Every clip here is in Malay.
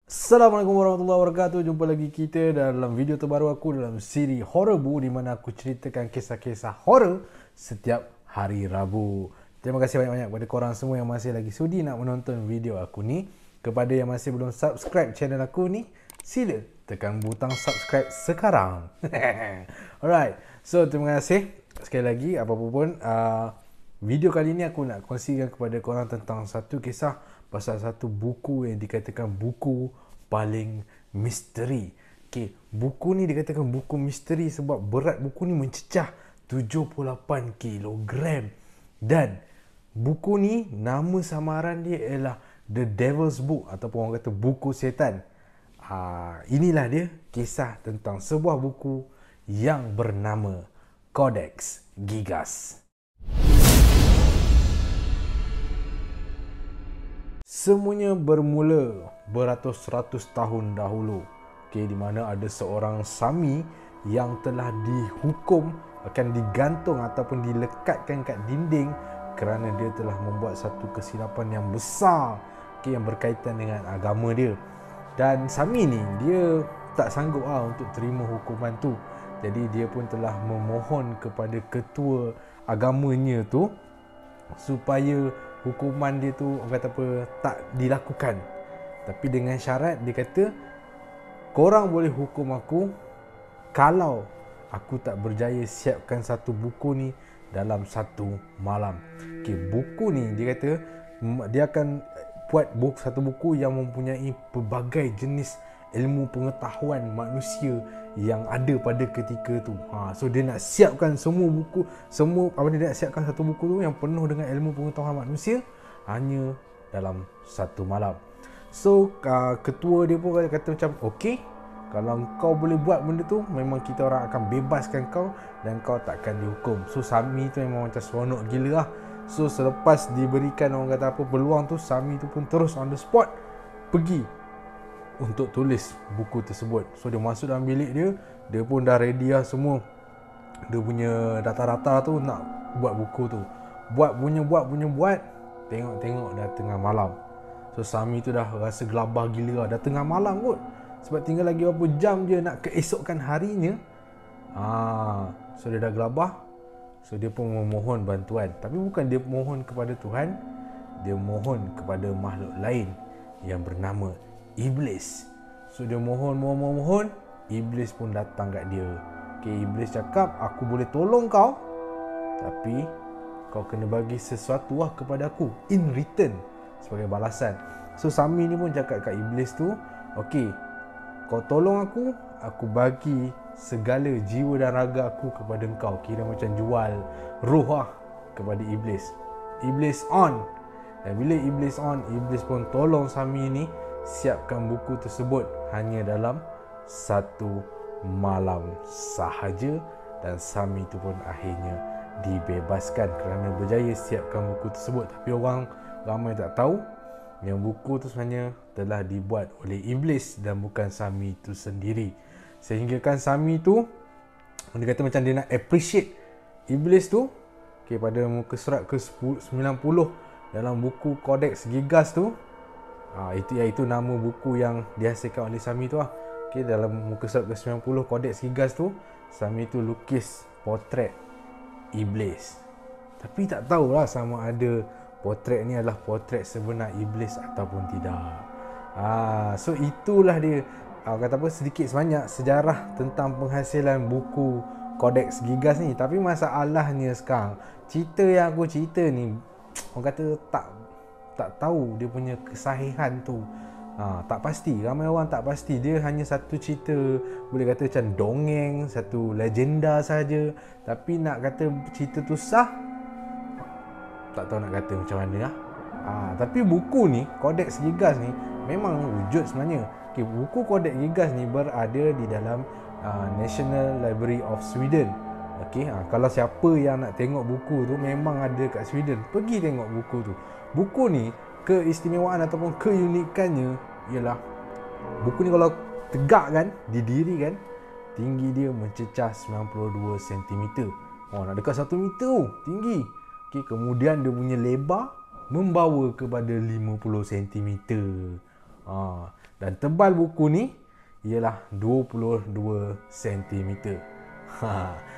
Assalamualaikum warahmatullahi wabarakatuh. Jumpa lagi kita dalam video terbaru aku dalam siri Horror Bu, di mana aku ceritakan kisah-kisah horror setiap hari Rabu. Terima kasih banyak-banyak kepada korang semua yang masih lagi sudi nak menonton video aku ni. Kepada yang masih belum subscribe channel aku ni, sila tekan butang subscribe sekarang. Alright, so terima kasih sekali lagi. Apa-apa pun, video kali ni aku nak kongsikan kepada korang tentang satu kisah pasal satu buku yang dikatakan buku paling misteri. Okay, buku ni dikatakan buku misteri sebab berat buku ni mencecah 78 kilogram. Dan buku ni nama samaran dia ialah The Devil's Book ataupun orang kata buku setan. Inilah dia kisah tentang sebuah buku yang bernama Codex Gigas. Semuanya bermula beratus-ratus tahun dahulu, di mana ada seorang Sami yang telah dihukum akan digantung ataupun dilekatkan kat dinding kerana dia telah membuat satu kesilapan yang besar, yang berkaitan dengan agama dia. Dan Sami ni dia tak sanggup untuk terima hukuman tu. Jadi dia pun telah memohon kepada ketua agamanya tu supaya hukuman dia tu orang kata apa, tak dilakukan. Tapi dengan syarat dia kata, korang boleh hukum aku kalau aku tak berjaya siapkan satu buku ni dalam satu malam. Buku ni dia kata dia akan buat satu buku yang mempunyai pelbagai jenis ilmu pengetahuan manusia yang ada pada ketika tu. So dia nak siapkan semua buku, dia nak siapkan satu buku tu yang penuh dengan ilmu pengetahuan manusia hanya dalam satu malam. So ketua dia pun kata macam, okey, kalau kau boleh buat benda tu, memang kita orang akan bebaskan kau dan kau takkan dihukum. So Sami tu memang macam seronok gila lah. So selepas diberikan orang kata apa peluang tu, Sami tu pun terus on the spot pergi untuk tulis buku tersebut. So dia masuk dalam bilik dia pun dah ready lah semua. Dia punya data-data tu nak buat buku tu. Buat, tengok dah tengah malam. So Sami tu dah rasa gelabah gila lah. Dah tengah malam kot. Sebab tinggal lagi beberapa jam je nak keesokan harinya. So dia dah gelabah. So dia pun memohon bantuan. Tapi bukan dia mohon kepada Tuhan, dia mohon kepada makhluk lain yang bernama Iblis. So dia mohon, Iblis pun datang kat dia. Iblis cakap, aku boleh tolong kau, tapi kau kena bagi sesuatu kepada aku in return, sebagai balasan. So Sami ni pun cakap kat Iblis tu, okey, kau tolong aku bagi segala jiwa dan raga aku kepada engkau. Kira macam jual roh kepada Iblis. Iblis on. Dan bila Iblis on, Iblis pun tolong Sami ni siapkan buku tersebut hanya dalam satu malam sahaja. Dan Sami tu pun akhirnya dibebaskan kerana berjaya siapkan buku tersebut. Tapi orang ramai tak tahu yang buku tu sebenarnya telah dibuat oleh Iblis dan bukan Sami tu sendiri. Sehingga kan Sami tu, dia kata macam dia nak appreciate Iblis tu, pada muka surat ke-90 dalam buku Codex Gigas tu. Itu nama buku yang dihasilkan oleh Sami tu dalam muka surat ke-90 Codex Gigas tu, Sami tu lukis potret Iblis. Tapi tak tahulah sama ada potret ni adalah potret sebenar Iblis ataupun tidak. So itulah dia kata apa, sedikit sebanyak sejarah tentang penghasilan buku Codex Gigas ni. Tapi masalahnya sekarang, cerita yang aku cerita ni, orang kata tak tahu dia punya kesahihan tu. Tak pasti, ramai orang tak pasti. Dia hanya satu cerita, boleh kata macam dongeng, satu legenda saja. Tapi nak kata cerita tu sah, tak tahu nak kata macam mana Tapi buku ni, Codex Gigas ni, memang wujud sebenarnya. Buku Codex Gigas ni berada di dalam National Library of Sweden. Kalau siapa yang nak tengok buku tu, memang ada kat Sweden, pergi tengok buku tu. Buku ni, keistimewaan ataupun keunikannya ialah buku ni kalau tegak kan, didirikan, tinggi dia mencecah 92 cm. Nak dekat 1 meter tu tinggi. Kemudian dia punya lebar membawa kepada 50 cm. Dan tebal buku ni ialah 22 cm.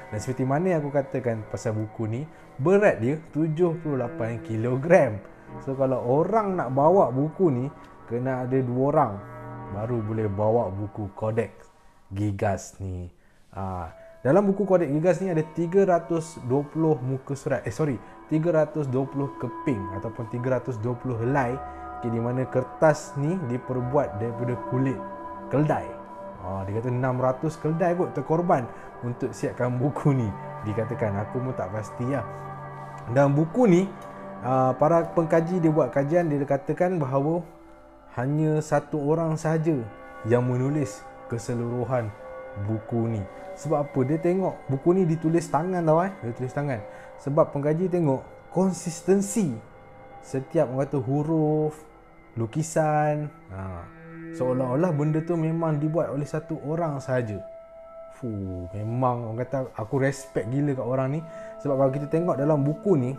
Dan seperti mana yang aku katakan pasal buku ni, berat dia 78 kg. So kalau orang nak bawa buku ni, kena ada 2 orang baru boleh bawa buku Codex Gigas ni. Dalam buku Codex Gigas ni ada 320 muka surat. 320 keping ataupun 320 helai. Di mana kertas ni diperbuat daripada kulit keldai. Dia kata 600 keldai kot terkorban untuk siapkan buku ni. Dikatakan, aku pun tak pasti lah. Dan buku ni, para pengkaji dia buat kajian, dia katakan bahawa hanya satu orang sahaja yang menulis keseluruhan buku ni. Sebab apa? Dia tengok buku ni ditulis tangan tau. Dia tulis tangan. Sebab pengkaji tengok konsistensi setiap orang kata huruf, lukisan, seolah-olah benda tu memang dibuat oleh satu orang sahaja. Memang orang kata aku respect gila kat orang ni. Sebab kalau kita tengok dalam buku ni,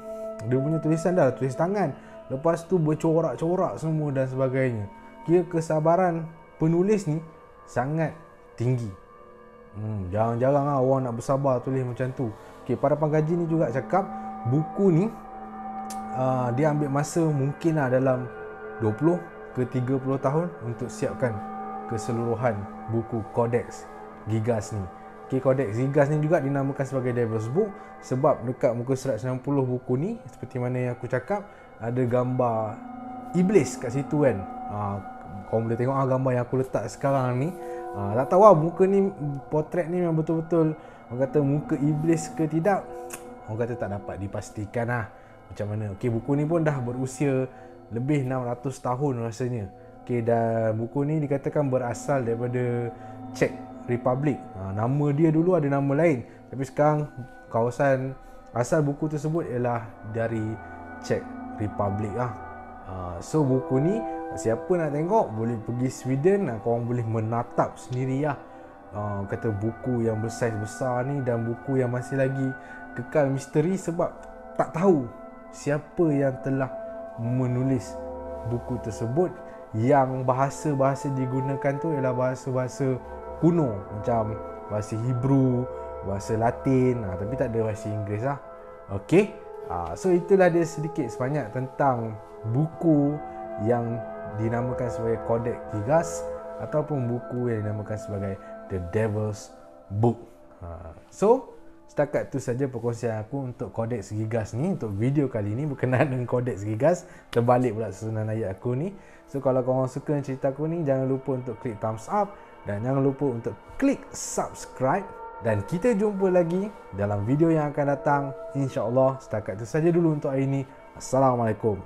dia punya tulisan dah tulis tangan, lepas tu bercorak-corak semua dan sebagainya. Kira kesabaran penulis ni sangat tinggi. Jarang-jarang lah orang nak bersabar tulis macam tu. Para pengkaji ni juga cakap buku ni dia ambil masa mungkin lah dalam 20 ke 30 tahun untuk siapkan keseluruhan buku Codex Gigas ni. Codex Gigas ni juga dinamakan sebagai Devil's Book sebab dekat muka surat 90 buku ni, seperti mana yang aku cakap, ada gambar iblis kat situ kan. Korang boleh tengok gambar yang aku letak sekarang ni. Tak tahu lah muka ni, potret ni memang betul-betul orang kata muka iblis ke tidak, orang kata tak dapat dipastikan lah macam mana. Buku ni pun dah berusia lebih 600 tahun rasanya. Dan buku ni dikatakan berasal daripada Czech Republic. Nama dia dulu ada nama lain, tapi sekarang kawasan asal buku tersebut ialah dari Czech Republic lah. So buku ni, siapa nak tengok boleh pergi Sweden, korang boleh menatap sendiri lah. Kata buku yang bersaiz besar ni, dan buku yang masih lagi kekal misteri sebab tak tahu siapa yang telah menulis buku tersebut. Yang bahasa-bahasa digunakan tu ialah bahasa-bahasa kuno, macam bahasa Hebrew, bahasa Latin, tapi tak ada bahasa Inggeris lah. So itulah dia sedikit sebanyak tentang buku yang dinamakan sebagai Codex Gigas ataupun buku yang dinamakan sebagai The Devil's Book. So setakat tu saja perkongsian aku untuk Codex Gigas ni, untuk video kali ni berkenaan dengan Codex Gigas. Terbalik pula susunan ayat aku ni. So kalau korang suka cerita aku ni, jangan lupa untuk klik thumbs up dan jangan lupa untuk klik subscribe. Dan kita jumpa lagi dalam video yang akan datang, InsyaAllah. Setakat tu saja dulu untuk hari ini. Assalamualaikum.